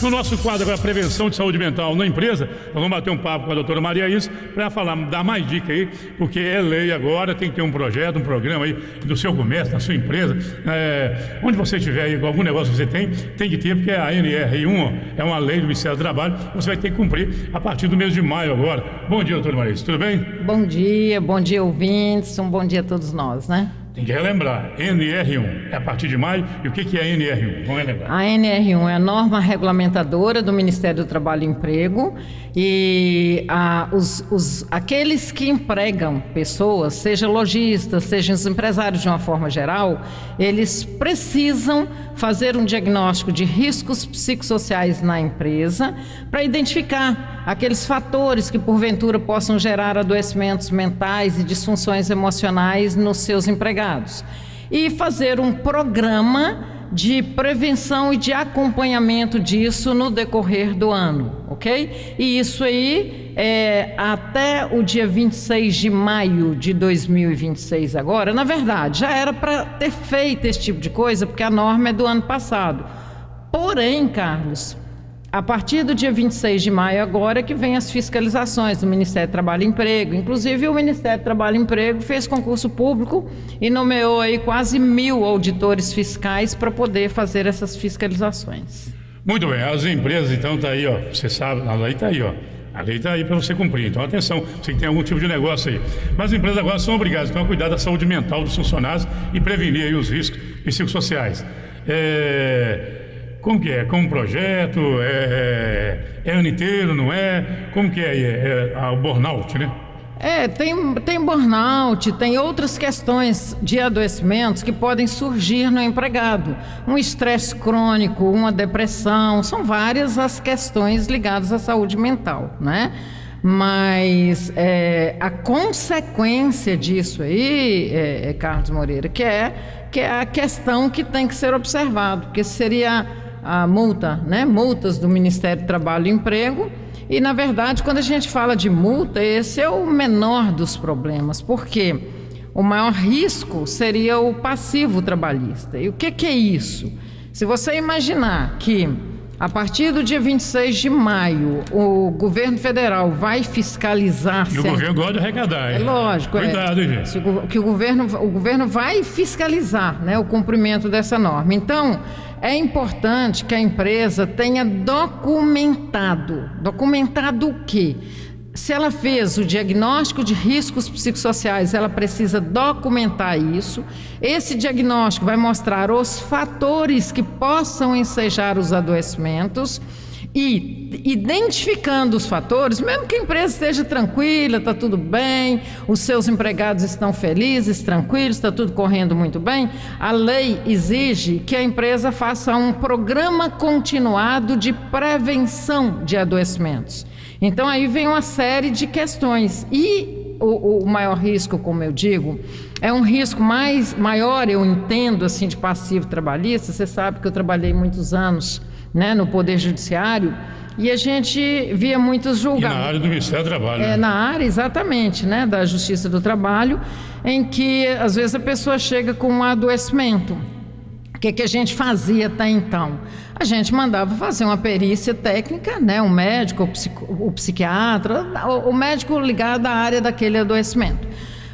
No nosso quadro agora, prevenção de saúde mental na empresa, nós vamos bater um papo com a doutora Maria Isa para falar, dar mais dica aí, porque é lei agora, tem que ter um projeto, um programa aí do seu comércio, da sua empresa, onde você estiver aí, algum negócio que você tem que ter, porque a NR1 é uma lei do Ministério do Trabalho, você vai ter que cumprir a partir do mês de maio agora. Bom dia, doutora Maria Isa, tudo bem? Bom dia ouvintes, um bom dia a todos nós, né? Tem que relembrar, NR1 é a partir de maio, e o que é a NR1? Vamos relembrar. A NR1 é a norma regulamentadora do Ministério do Trabalho e Emprego e aqueles que empregam pessoas, seja lojistas, sejam os empresários de uma forma geral, eles precisam fazer um diagnóstico de riscos psicossociais na empresa para identificar aqueles fatores que porventura possam gerar adoecimentos mentais e disfunções emocionais nos seus empregados e fazer um programa de prevenção e de acompanhamento disso no decorrer do ano, ok? E isso aí até o dia 26 de maio de 2026 agora, na verdade, já era para ter feito esse tipo de coisa, porque a norma é do ano passado. Porém, Carlos, a partir do dia 26 de maio agora que vem as fiscalizações do Ministério do Trabalho e Emprego. Inclusive o Ministério do Trabalho e Emprego fez concurso público e nomeou aí quase 1.000 auditores fiscais para poder fazer essas fiscalizações. Muito bem, as empresas então tá aí, ó, você sabe, a lei tá aí, ó. A lei está aí para você cumprir, então atenção, você que tem algum tipo de negócio aí. Mas as empresas agora são obrigadas então, a cuidar da saúde mental dos funcionários e prevenir aí os riscos psicossociais. Como que é? Como um projeto? É ano inteiro, não é? Como que é o burnout, né? Tem burnout, tem outras questões de adoecimentos que podem surgir no empregado. Um estresse crônico, uma depressão, são várias as questões ligadas à saúde mental, né? Mas a consequência disso aí, Carlos Moreira, que é a questão que tem que ser observado, porque seria a multa, né? Multas do Ministério do Trabalho e Emprego. E, na verdade, quando a gente fala de multa, esse é o menor dos problemas, porque o maior risco seria o passivo trabalhista. E o que é isso? Se você imaginar que, a partir do dia 26 de maio, o governo federal vai fiscalizar... E o governo gosta de arrecadar, hein? É lógico. Cuidado, gente. Que o governo vai fiscalizar, né, o cumprimento dessa norma. Então, é importante que a empresa tenha documentado o quê? Se ela fez o diagnóstico de riscos psicossociais, ela precisa documentar isso. Esse diagnóstico vai mostrar os fatores que possam ensejar os adoecimentos e, identificando os fatores, mesmo que a empresa esteja tranquila, está tudo bem, os seus empregados estão felizes, tranquilos, está tudo correndo muito bem, a lei exige que a empresa faça um programa continuado de prevenção de adoecimentos. Então aí vem uma série de questões e o maior risco, como eu digo, é um risco maior, eu entendo assim, de passivo trabalhista. Você sabe que eu trabalhei muitos anos, né, no Poder Judiciário e a gente via muitos julgamentos. E na área do Ministério do Trabalho. Né? Na área, exatamente, né, da Justiça do Trabalho, em que às vezes a pessoa chega com um adoecimento. O que a gente fazia até então? A gente mandava fazer uma perícia técnica, né? Um médico, o psiquiatra, o médico ligado à área daquele adoecimento.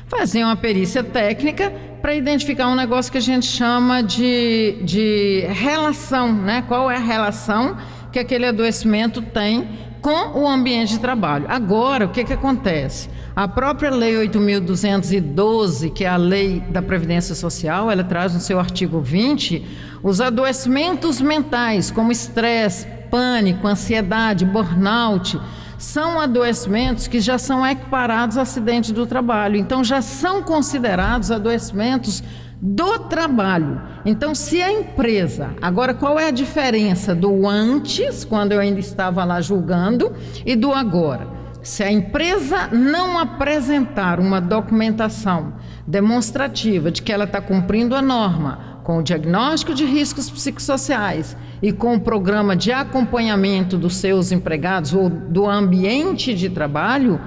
Fazia uma perícia técnica para identificar um negócio que a gente chama de relação, né? Qual é a relação que aquele adoecimento tem com o ambiente de trabalho. Agora, o que acontece? A própria Lei 8.212, que é a Lei da Previdência Social, ela traz no seu artigo 20 os adoecimentos mentais, como estresse, pânico, ansiedade, burnout, são adoecimentos que já são equiparados a acidente do trabalho, então já são considerados adoecimentos do trabalho. Então, se a empresa... Agora, qual é a diferença do antes, quando eu ainda estava lá julgando, e do agora? Se a empresa não apresentar uma documentação demonstrativa de que ela está cumprindo a norma, com o diagnóstico de riscos psicossociais e com o programa de acompanhamento dos seus empregados ou do ambiente de trabalho,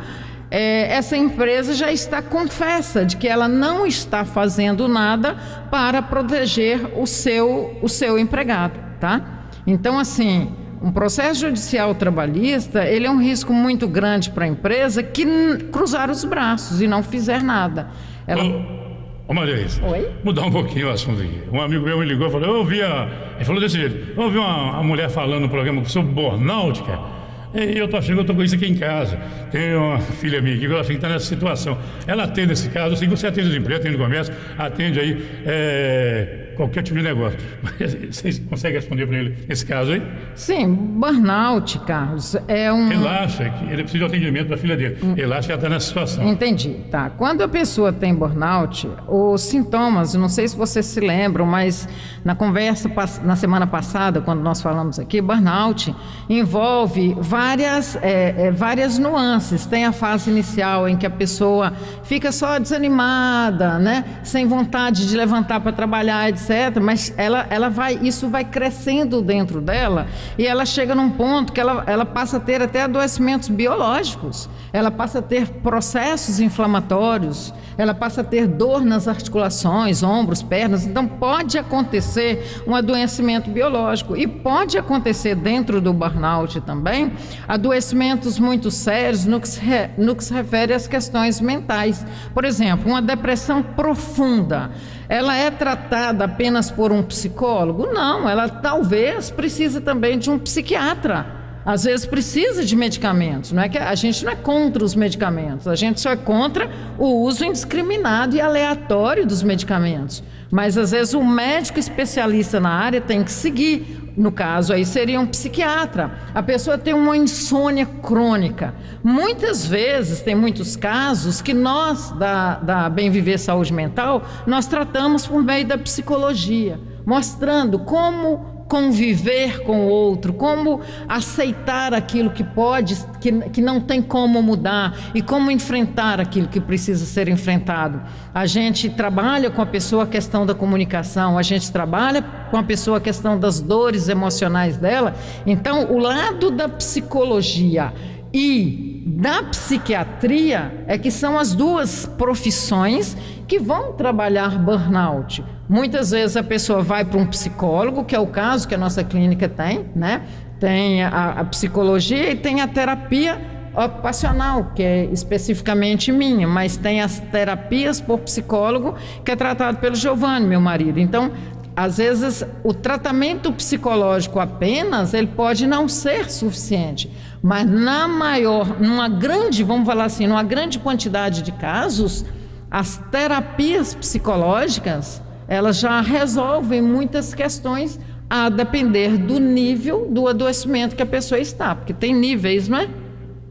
essa empresa já está confessa de que ela não está fazendo nada para proteger o seu empregado, tá? Então, assim, um processo judicial trabalhista, ele é um risco muito grande para a empresa que cruzar os braços e não fizer nada. Ô Maria, Oi? Mudar um pouquinho o assunto aqui. Um amigo meu me ligou e falou, ele falou desse jeito, eu ouvi uma mulher falando no programa sobre burnout, cara. E eu tô achando que eu tô com isso aqui em casa. Tem uma filha minha aqui que eu acho que está nessa situação. Ela atende esse caso, assim, você atende as empresas, atende o comércio, atende aí qualquer tipo de negócio. Vocês conseguem responder para ele esse caso aí? Sim, burnout, Carlos, é um... Ele acha que ele precisa de atendimento da filha dele. Ele acha que ela está nessa situação. Entendi, tá. Quando a pessoa tem burnout, os sintomas, não sei se vocês se lembram, mas na conversa, na semana passada, quando nós falamos aqui, burnout envolve várias nuances. Tem a fase inicial em que a pessoa fica só desanimada, né? Sem vontade de levantar para trabalhar, etc. Mas isso vai crescendo dentro dela e ela chega num ponto que ela passa a ter até adoecimentos biológicos, ela passa a ter processos inflamatórios, ela passa a ter dor nas articulações, ombros, pernas. Então pode acontecer um adoecimento biológico e pode acontecer dentro do burnout também adoecimentos muito sérios no que se refere às questões mentais. Por exemplo, uma depressão profunda, ela é tratada apenas por um psicólogo? Não, ela talvez precise também de um psiquiatra. Às vezes precisa de medicamentos, não é que a gente não é contra os medicamentos, a gente só é contra o uso indiscriminado e aleatório dos medicamentos. Mas às vezes o médico especialista na área tem que seguir. No caso aí seria um psiquiatra. A pessoa tem uma insônia crônica. Muitas vezes, tem muitos casos que nós da Bem Viver Saúde Mental, nós tratamos por meio da psicologia, mostrando como conviver com o outro, como aceitar aquilo que não tem como mudar e como enfrentar aquilo que precisa ser enfrentado. A gente trabalha com a pessoa a questão da comunicação, a gente trabalha com a pessoa a questão das dores emocionais dela. Então, o lado da psicologia e da psiquiatria é que são as duas profissões que vão trabalhar burnout. Muitas vezes a pessoa vai para um psicólogo, que é o caso que a nossa clínica tem, né? Tem a psicologia e tem a terapia ocupacional, que é especificamente minha, mas tem as terapias por psicólogo, que é tratado pelo Giovanni, meu marido. Então, às vezes, o tratamento psicológico apenas, ele pode não ser suficiente, mas numa grande quantidade de casos, as terapias psicológicas, elas já resolvem muitas questões a depender do nível do adoecimento que a pessoa está, porque tem níveis, não é?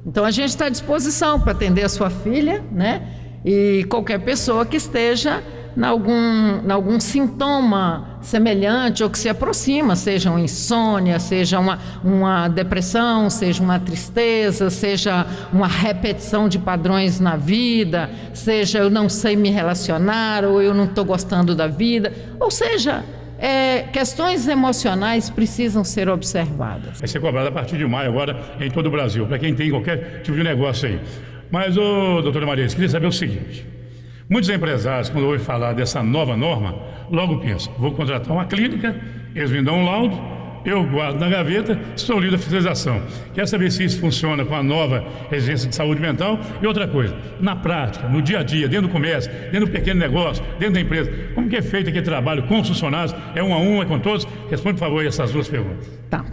Então a gente está à disposição para atender a sua filha, né? E qualquer pessoa que esteja em algum sintoma semelhante ou que se aproxima, seja uma insônia, seja uma depressão, seja uma tristeza, seja uma repetição de padrões na vida, seja eu não sei me relacionar ou eu não estou gostando da vida, ou seja, questões emocionais precisam ser observadas. Vai ser cobrado a partir de maio agora em todo o Brasil, para quem tem qualquer tipo de negócio aí. Mas, doutora Maria, eu queria saber o seguinte: muitos empresários, quando ouvem falar dessa nova norma, logo pensam, vou contratar uma clínica, eles me dão um laudo, eu guardo na gaveta, estou livre da fiscalização. Quer saber se isso funciona com a nova exigência de saúde mental? E outra coisa, na prática, no dia a dia, dentro do comércio, dentro do pequeno negócio, dentro da empresa, como que é feito aquele trabalho com os funcionários? É um a um, é com todos? Responde, por favor, essas duas perguntas. Tá.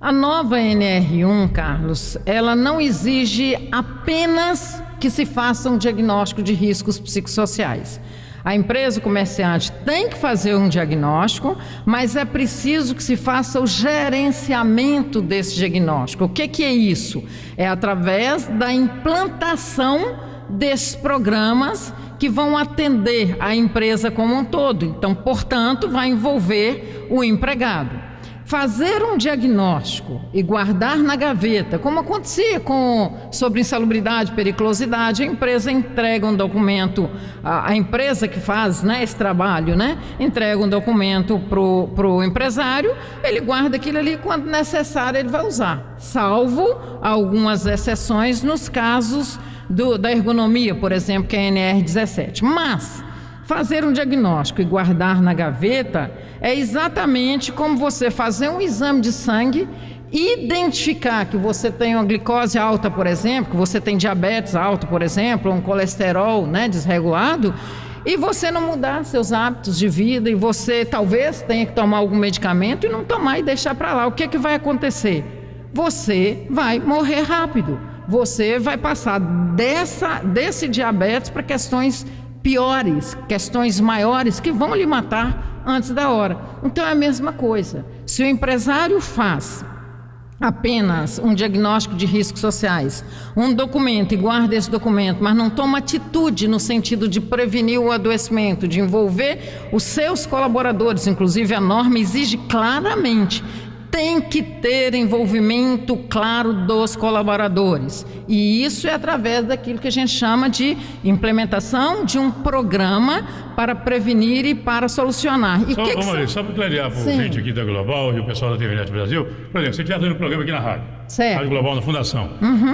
A nova NR1, Carlos, ela não exige apenas que se faça um diagnóstico de riscos psicossociais. A empresa, o comerciante, tem que fazer um diagnóstico, mas é preciso que se faça o gerenciamento desse diagnóstico. O que é isso? É através da implantação desses programas que vão atender a empresa como um todo. Então, portanto, vai envolver o empregado. Fazer um diagnóstico e guardar na gaveta, como acontecia sobre insalubridade, periculosidade, a empresa entrega um documento, a empresa que faz, né, esse trabalho, né, entrega um documento para o empresário, ele guarda aquilo ali, quando necessário ele vai usar, salvo algumas exceções nos casos da ergonomia, por exemplo, que é a NR17. Mas fazer um diagnóstico e guardar na gaveta é exatamente como você fazer um exame de sangue identificar que você tem uma glicose alta, por exemplo, que você tem diabetes alto, por exemplo, um colesterol, né, desregulado, e você não mudar seus hábitos de vida, e você talvez tenha que tomar algum medicamento e não tomar e deixar para lá, o que vai acontecer? Você vai morrer rápido, você vai passar desse diabetes para questões piores, questões maiores que vão lhe matar antes da hora. Então é a mesma coisa. Se o empresário faz apenas um diagnóstico de riscos sociais, um documento, e guarda esse documento, mas não toma atitude no sentido de prevenir o adoecimento, de envolver os seus colaboradores, inclusive a norma exige claramente, tem que ter envolvimento claro dos colaboradores, e isso é através daquilo que a gente chama de implementação de um programa para prevenir e para solucionar. E só para clarear para o ouvinte aqui da Global e o pessoal da TVNet Brasil, por exemplo, você estiver fazendo um programa aqui na rádio, Rádio Global na Fundação,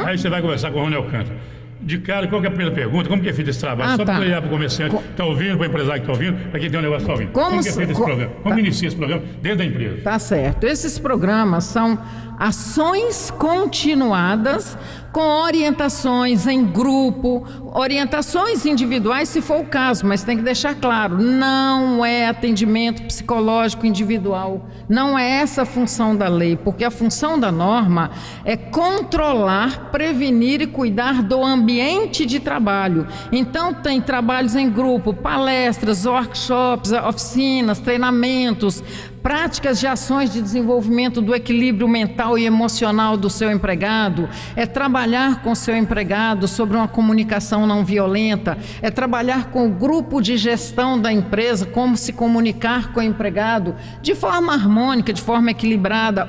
aí você vai conversar com o Rony Alcântara. De cara, qual que é a primeira pergunta? Como que é feito esse trabalho? Só para clarear para o comerciante que está ouvindo, para o empresário que está ouvindo, para quem tem um negócio que está ouvindo. Como que é feito esse programa? Como inicia esse programa dentro da empresa? Tá certo. Esses programas são ações continuadas com orientações em grupo, orientações individuais se for o caso, mas tem que deixar claro, não é atendimento psicológico individual, não é essa a função da lei, porque a função da norma é controlar, prevenir e cuidar do ambiente de trabalho. Então tem trabalhos em grupo, palestras, workshops, oficinas, treinamentos, práticas de ações de desenvolvimento do equilíbrio mental e emocional do seu empregado, é trabalhar com o seu empregado sobre uma comunicação não violenta, é trabalhar com o grupo de gestão da empresa, como se comunicar com o empregado de forma harmônica, de forma equilibrada,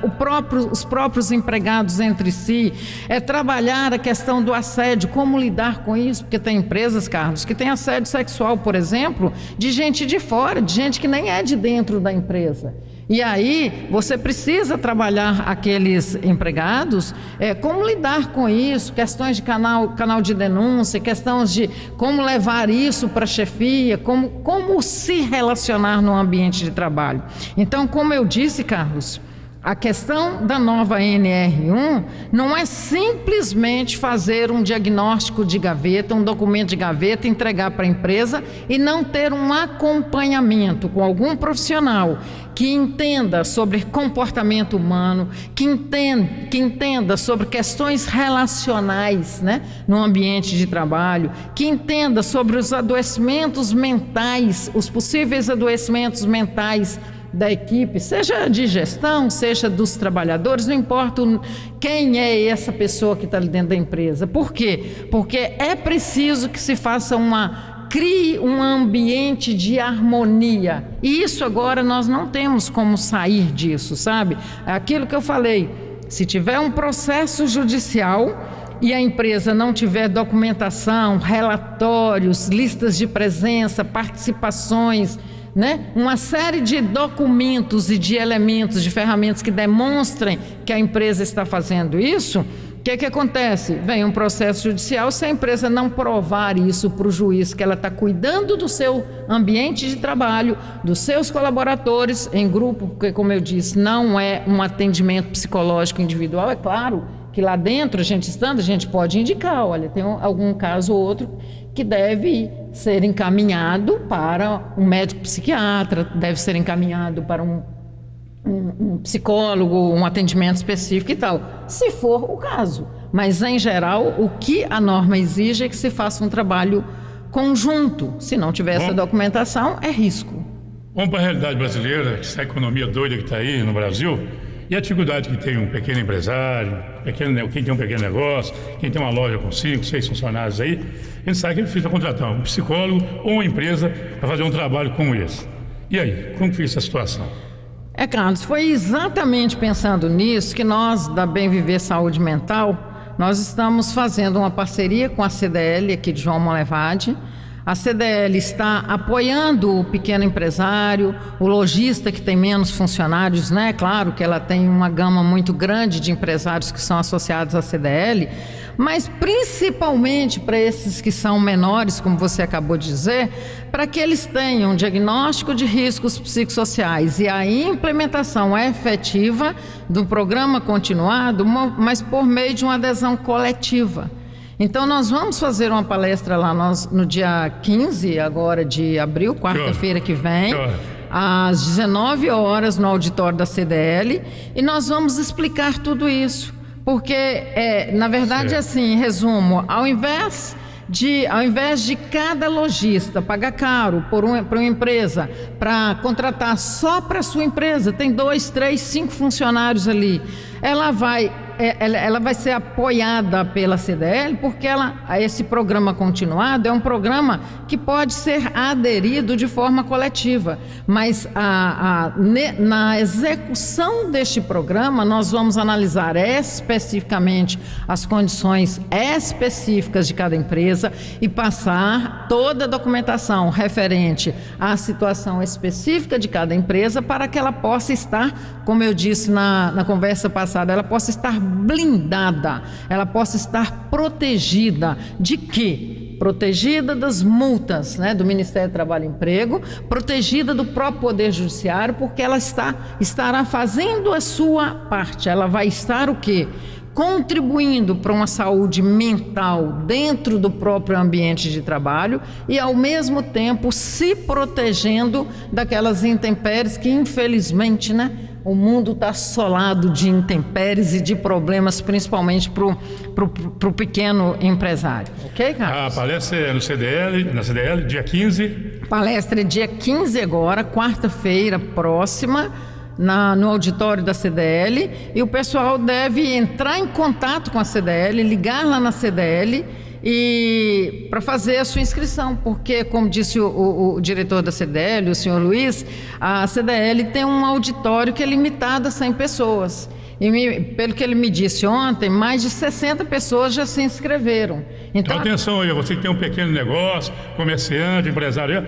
os próprios empregados entre si, é trabalhar a questão do assédio, como lidar com isso, porque tem empresas, Carlos, que tem assédio sexual, por exemplo, de gente de fora, de gente que nem é de dentro da empresa. E aí você precisa trabalhar aqueles empregados, como lidar com isso, questões de canal de denúncia, questões de como levar isso para a chefia, como se relacionar no ambiente de trabalho. Então, como eu disse, Carlos, a questão da nova NR1 não é simplesmente fazer um diagnóstico de gaveta, um documento de gaveta, entregar para a empresa e não ter um acompanhamento com algum profissional que entenda sobre comportamento humano, que entenda sobre questões relacionais, né, no ambiente de trabalho, que entenda sobre os adoecimentos mentais, os possíveis adoecimentos mentais da equipe, seja de gestão, seja dos trabalhadores, não importa quem é essa pessoa que está ali dentro da empresa. Por quê? Porque é preciso que se faça crie um ambiente de harmonia. E isso agora nós não temos como sair disso, sabe? É aquilo que eu falei, se tiver um processo judicial e a empresa não tiver documentação, relatórios, listas de presença, participações, né? Uma série de documentos e de elementos, de ferramentas que demonstrem que a empresa está fazendo isso, o que acontece? Vem um processo judicial, se a empresa não provar isso para o juiz, que ela está cuidando do seu ambiente de trabalho, dos seus colaboradores em grupo, porque, como eu disse, não é um atendimento psicológico individual, é claro que lá dentro, a gente pode indicar, olha, tem algum caso ou outro que deve ser encaminhado para um médico psiquiatra, deve ser encaminhado para um psicólogo, um atendimento específico e tal, se for o caso. Mas, em geral, o que a norma exige é que se faça um trabalho conjunto. Se não tiver essa documentação, é risco. Vamos para a realidade brasileira, essa economia doida que está aí no Brasil, e a dificuldade que tem um pequeno empresário, quem tem um pequeno negócio, quem tem uma loja com 5, 6 funcionários aí, ele sabe que ele precisa contratar um psicólogo ou uma empresa para fazer um trabalho como esse. E aí, como que fica essa situação? Carlos, foi exatamente pensando nisso que nós, da Bem Viver Saúde Mental, nós estamos fazendo uma parceria com a CDL aqui de João Monlevade, A CDL está apoiando o pequeno empresário, o lojista que tem menos funcionários, né? Claro que ela tem uma gama muito grande de empresários que são associados à CDL, mas principalmente para esses que são menores, como você acabou de dizer, para que eles tenham um diagnóstico de riscos psicossociais e a implementação efetiva do programa continuado, mas por meio de uma adesão coletiva. Então, nós vamos fazer uma palestra lá no dia 15 agora de abril, quarta-feira que vem, às 19 horas no auditório da CDL, e nós vamos explicar tudo isso. Porque, na verdade, assim, em resumo, ao invés de cada lojista pagar caro para uma empresa, para contratar só para a sua empresa, tem 2, 3, 5 funcionários ali, ela vai ser apoiada pela CDL, porque esse programa continuado é um programa que pode ser aderido de forma coletiva, mas na execução deste programa nós vamos analisar especificamente as condições específicas de cada empresa e passar toda a documentação referente à situação específica de cada empresa para que ela possa estar, como eu disse na conversa passada, ela possa estar blindada, ela possa estar protegida de quê? Protegida das multas, né, do Ministério do Trabalho e Emprego, protegida do próprio Poder Judiciário, porque ela estará fazendo a sua parte. Ela vai estar o quê? Contribuindo para uma saúde mental dentro do próprio ambiente de trabalho e, ao mesmo tempo, se protegendo daquelas intempéries que, infelizmente, né, o mundo está assolado de intempéries e de problemas, principalmente para o pequeno empresário. Ok, Carlos? A palestra é na CDL, dia 15? Palestra é dia 15 agora, quarta-feira próxima, no auditório da CDL, e o pessoal deve entrar em contato com a CDL, ligar lá na CDL e para fazer a sua inscrição, porque, como disse o diretor da CDL, o senhor Luiz, a CDL tem um auditório que é limitado a 100 pessoas. E pelo que ele me disse ontem, mais de 60 pessoas já se inscreveram. Então atenção aí, você que tem um pequeno negócio, comerciante, empresário,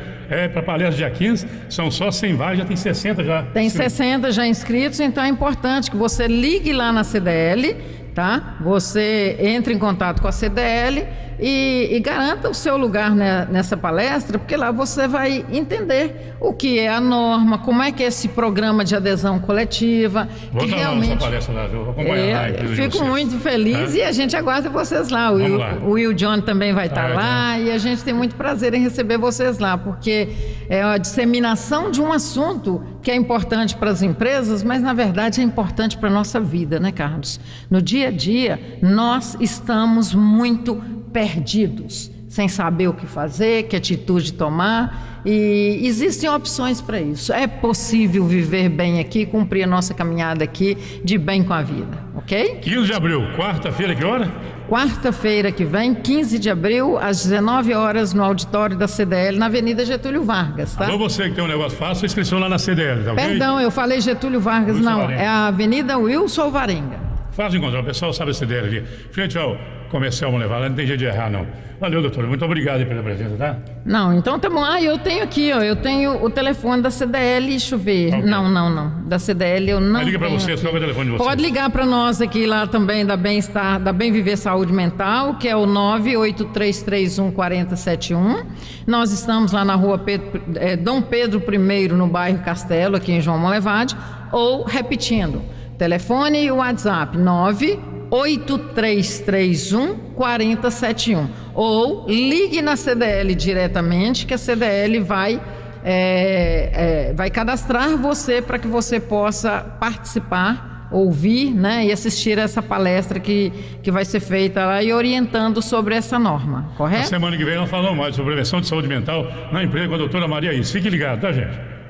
para a palestra dia 15, são só 100 vagas, já tem 60 já. Tem 60 já inscritos, então é importante que você ligue lá na CDL, tá? Você entre em contato com a CDL e garanta o seu lugar nessa palestra, porque lá você vai entender o que é a norma, como é que é esse programa de adesão coletiva. Vou que dar realmente, lá palestra lá, eu vou acompanhar lá. Fico muito feliz e a gente aguarda vocês lá. O Will John também vai estar lá e a gente tem muito prazer em receber vocês lá, porque é a disseminação de um assunto que é importante para as empresas, mas na verdade é importante para a nossa vida, né, Carlos? No dia a dia, nós estamos muito perdidos, sem saber o que fazer, que atitude tomar, e existem opções para isso. É possível viver bem aqui, cumprir a nossa caminhada aqui de bem com a vida, ok? 15 de abril, quarta-feira, que hora? Quarta-feira que vem, 15 de abril, às 19 horas, no auditório da CDL, na Avenida Getúlio Vargas, tá? Alô, você que tem um negócio, faça a inscrição lá na CDL, tá ok? Perdão, eu falei Getúlio Vargas, Wilson não, Varenga. é a Avenida Wilson Alvarenga. Faz encontrar, o pessoal sabe a CDL ali. Frente ao comercial, vamos levar lá, não tem jeito de errar, não. Valeu, doutor, muito obrigado aí pela presença, tá? Não, então tá bom. Eu tenho aqui, ó, eu tenho o telefone da CDL, deixa eu ver. Okay. Não. Da CDL eu não Liga para tenho vocês, aqui. qual é o telefone de vocês? Pode ligar para nós aqui lá também da Bem-Estar, da Bem Viver Saúde Mental, que é o 983314071. Nós estamos lá na rua Dom Pedro I, no bairro Castelo, aqui em João Molevade. Ou, repetindo, telefone e WhatsApp 983314071. Ou ligue na CDL diretamente, que a CDL vai cadastrar você para que você possa participar, ouvir, né, e assistir essa palestra que vai ser feita lá e orientando sobre essa norma, correto? Na semana que vem nós falamos mais sobre prevenção de saúde mental na empresa com a doutora Maria Is. Fique ligado, tá, gente?